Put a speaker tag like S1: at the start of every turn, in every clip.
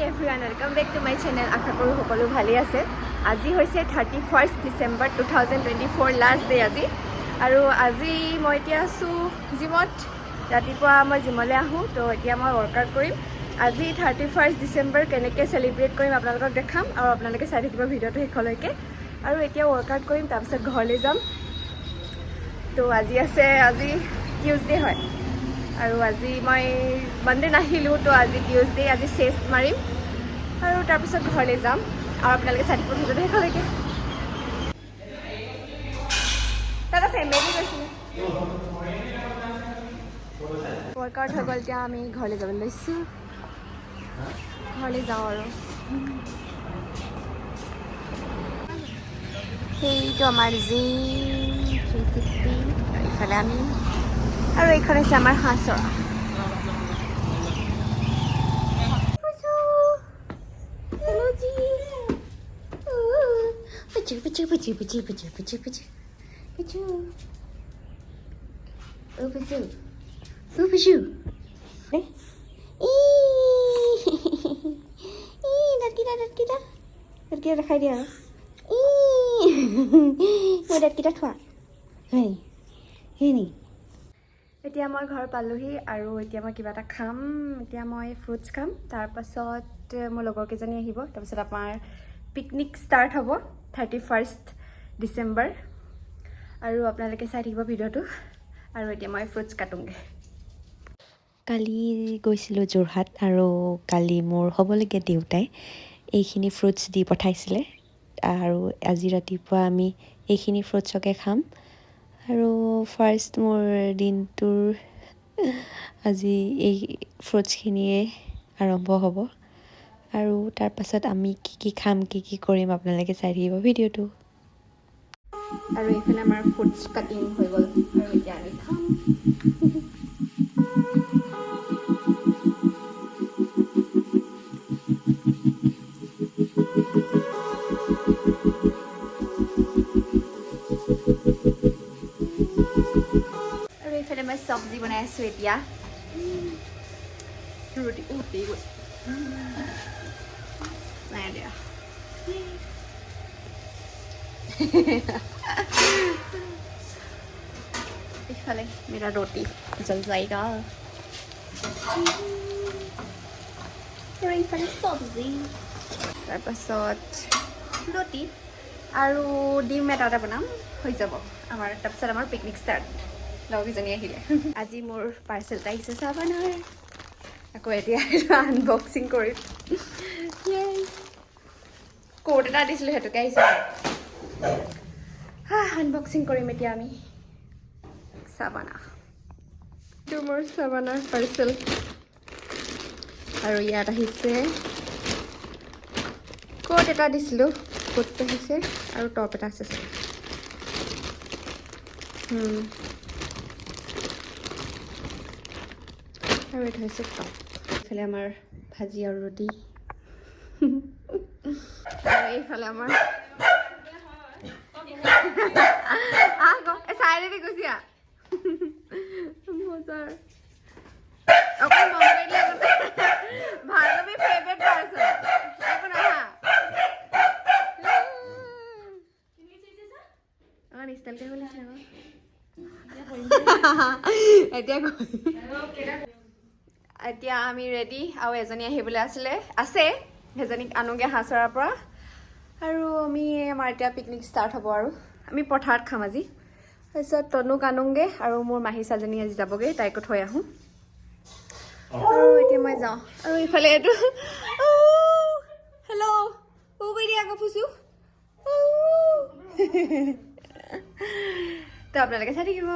S1: everyone, welcome back to my channel. আশা কৰোঁ সকলো ভালেই আছে। আজি হৈছে 31 ডিসেম্বৰ 2024 লাষ্ট ডে আজি। আৰু আজি মই এতিয়া আছো জিমত। ৰাতিপুৱা মই জিমলৈ আহোঁ, তো এতিয়া মই ৱৰ্কআউট কৰিম। আজি 31 ডিসেম্বৰ কেনেকৈ চেলিব্ৰেট কৰিম আপোনালোকক দেখাম আৰু আপোনালোকে চাই থাকিব ভিডিঅ'টো শেষলৈকে। আৰু এতিয়া ৱৰ্কআউট কৰিম, তাৰপিছত ঘৰলৈ যাম। তো আজি টিউজডে হয় আৰু আজি মই মানডে নাহিলোঁ, তো আজি টিউজডে, আজি চেষ্ট মাৰিম আৰু তাৰপিছত ঘৰলৈ যাম আৰু আপোনালোকে চাই থাকিব ভিডিঅ'টো শেষলৈকে। দাদা ফেমিলি গৈছিলে, ৱৰ্কআউট হৈ গ'ল। এতিয়া আমি ঘৰলৈ যাবলৈ লৈছোঁ, ঘৰলৈ যাওঁ আৰু সেইটো আমাৰ জিম 360। ইফালে আমি আৰু এইখন হৈছে আমাৰ হাঁহ চৰা। দেখাই দিয়া মই দাঁতকেইটা থোৱা। এতিয়া মই ঘৰ পালোহি আৰু এতিয়া মই কিবা এটা খাম। এতিয়া মই ফ্ৰুটছ খাম, তাৰপাছত মোৰ লগৰকেইজনী আহিব, তাৰপিছত আমাৰ পিকনিক ষ্টাৰ্ট হ'ব 31 ডিচেম্বৰ। আৰু আপোনালোকে চাই থাকিব ভিডিঅ'টো। আৰু এতিয়া মই ফ্ৰুটছ কাটোঁগৈ।
S2: কালি গৈছিলোঁ যোৰহাট আৰু কালি মোৰ হ'বলগীয়া দেউতাই এইখিনি ফ্ৰুটছ দি পঠাইছিলে আৰু আজি ৰাতিপুৱা আমি এইখিনি ফ্ৰুটছকে খাম। আৰু ফাৰ্ষ্ট মোৰ দিনটোৰ আজি এই ফ্ৰুটছখিনিয়ে আৰম্ভ হ'ব আৰু তাৰপাছত আমি কি খাম, কি কৰিম আপোনালোকে চাই থাকিব ভিডিঅ'টো।
S1: আৰু এইফালে আমাৰ ফ্ৰুটছ কাটিং হৈ গ'ল আৰু এতিয়া আমি খাম। আৰু এইফালে মই চব্জি বনাই আছোঁ এতিয়া। ৰুটি নাই দিয়া। इफाले मेरा रोटी जल जाएगा और इफाले सब्जी, তাৰপাছত ৰুটি আৰু ডিম এটা বনাম, হৈ যাব আমাৰ। তাৰপিছত আমাৰ পিকনিক ষ্টাৰ্ট। লগৰকেইজনী আহিলে। আজি মোৰ পাৰ্চেল এটা আহিছে চাবানাৰ। আকৌ এতিয়া আনবক্সিং কৰিম। কোড এটা দিছিলোঁ, সেইটোকে আহিছে। আনবক্সিং কৰিম এতিয়া আমি। চাবানা, এইটো মোৰ চাবানাৰ পাৰ্চেল। আৰু ইয়াত আহিছে কোট এটা দিছিলোঁ, কোটটো আহিছে আৰু টপ এটা আছে। আৰু এইটো হৈছে টপ। এইফালে আমাৰ ভাজি আৰু ৰুটি আৰু এইফালে আমাৰ চাইডেদি গুচিয়া মজাৰ অকল মন কৰিলে ভাৰ্গৱী ফেভৰেট পাৰ্চন। একো নহা ষ্টাইলকে বলিছে এতিয়া আমি ৰেডি। আৰু এজনী আহিবলৈ আছে, সেইজনীক আনোগৈ হাঁহচৰাৰ পৰা। আৰু আমি আমাৰ এতিয়া পিকনিক ষ্টাৰ্ট হ'ব আৰু আমি পথাৰত খাম আজি। তাৰপিছত তনুক আনোগৈ আৰু মোৰ মাহী ছোৱালীজনী আজি যাবগৈ, তাইকো থৈ আহোঁ। আৰু এতিয়া মই যাওঁ। আৰু ইফালে এইটো হেল্ল' কৰি দিয়া আকৌ ফুচু। তো আপোনালোকে চাই থাকিব।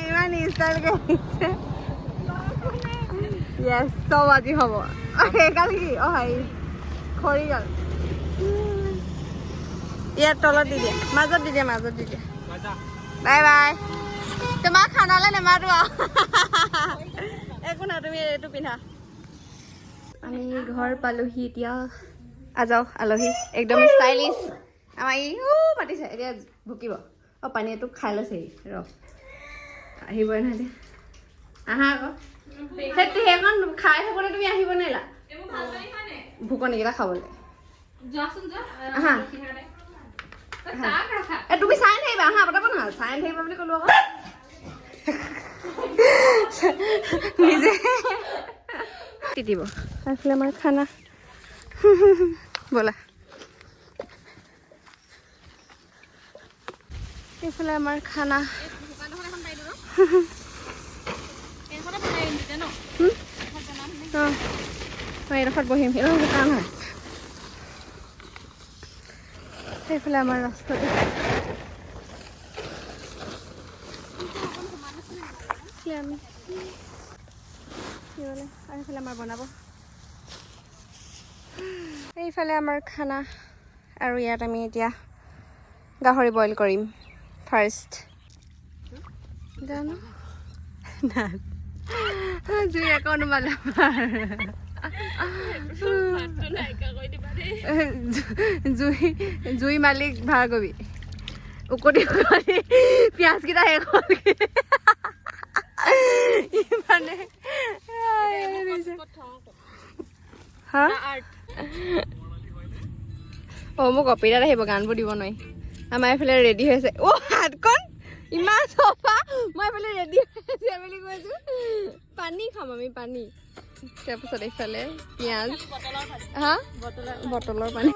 S1: ইমান ষ্টাইলকে আহিছে। য়েছ, চব আজি হ'ব। সেইকাল কি হাই খৰি গ'ল। ইয়াত তলত দি দিয়ে, মাজত দি দিয়ে। Bye bye. তোমাক খানালৈ নেমাতো আৰু। একো নাই, তুমি এইটো পিন্ধা। আমি ঘৰ পালোহি এতিয়া। আজাও আলহী একদম ষ্টাইলিছ। আমাৰ ই পাতিছে, এতিয়া ভুকিব। পানী এইটো খাই লৈছে ৰ আহিবই নহয় এতিয়া। আহা আকৌ সেইখন খাই থাকোঁতে তুমি আহিব নেলা ভুকনিকেইটা খাবলৈ আহা তুমি চাই নাহিবা আহা পতাব নহয় চাই নাহিবা বুলি ক'লো আকৌ নিজে তিতিব আসলে আমাৰ খানা ব'লা এইফালে আমাৰ খানা এইডোখৰত বহিম এইডোখৰ দোকান হয় সেইফালে আমাৰ ৰাস্তাটো আমি আৰু এইফালে আমাৰ বনাব এইফালে আমাৰ খানা আৰু ইয়াত আমি এতিয়া গাহৰি বইল কৰিম ফাৰ্ষ্ট জানো না জুই আকৌ নোমালে জুই মালিক ভাড়া কবি উকতি পিঁয়াজকেইটা শেষ হ'লগৈ মানে মোক কপিৰাত আহিব গানবোৰ দিব নোৱাৰি আমাৰ এইফালে ৰেডি হৈছে হাতখন ইমান চফা মই এইফালে ৰেডি হৈছে বুলি কৈছো পানী খাম আমি পানী তাৰপিছত এইফালে পিঁয়াজ হা বটলৰ পানী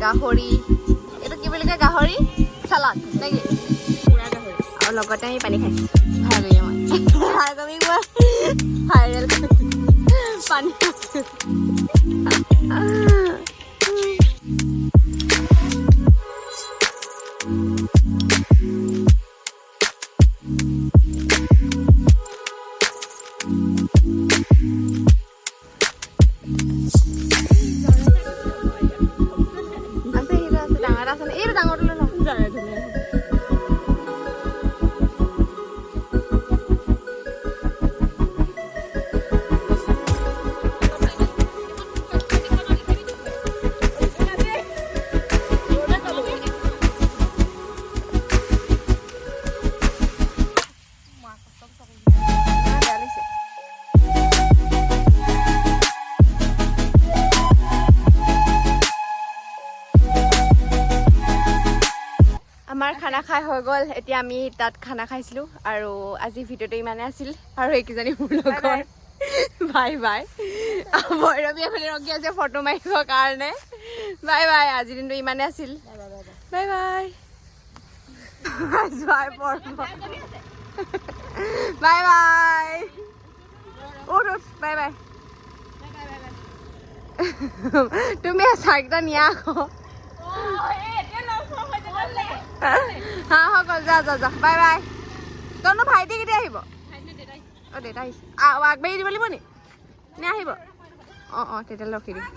S1: গাহৰি এইটো কি বুলি কয় গাহৰি চালাড নেকি আৰু লগতে আমি পানী খাইছোঁ ভাগৰি মই ভাগৰি মই ভাইৰেল পানী আমাৰ খানা খাই হৈ গ'ল এতিয়া আমি তাত খানা খাইছিলোঁ আৰু আজি ভিডিঅ'টো ইমানে আছিল আৰু এইকেইজনী মোৰ লগৰ বাই বাই ভৈৰৱী এফালে ৰখি আছে ফটো মাৰিবৰ কাৰণে বাই বাই আজিৰ দিনটো ইমানে আছিল বাই বাই যোৱাই পৰ বাই বাই উঠ বাই বাই তুমি চাৰ্টকেইটা নিয়া আকৌ হা হৈ গ'ল যা যা যা বাই বাই তইনো ভাইটি কেতিয়া আহিব অঁ দেউতা আহিছে আগবাঢ়ি দিব লাগিব নি নে আহিব অঁ অঁ তেতিয়ালৈ ৰখি দিম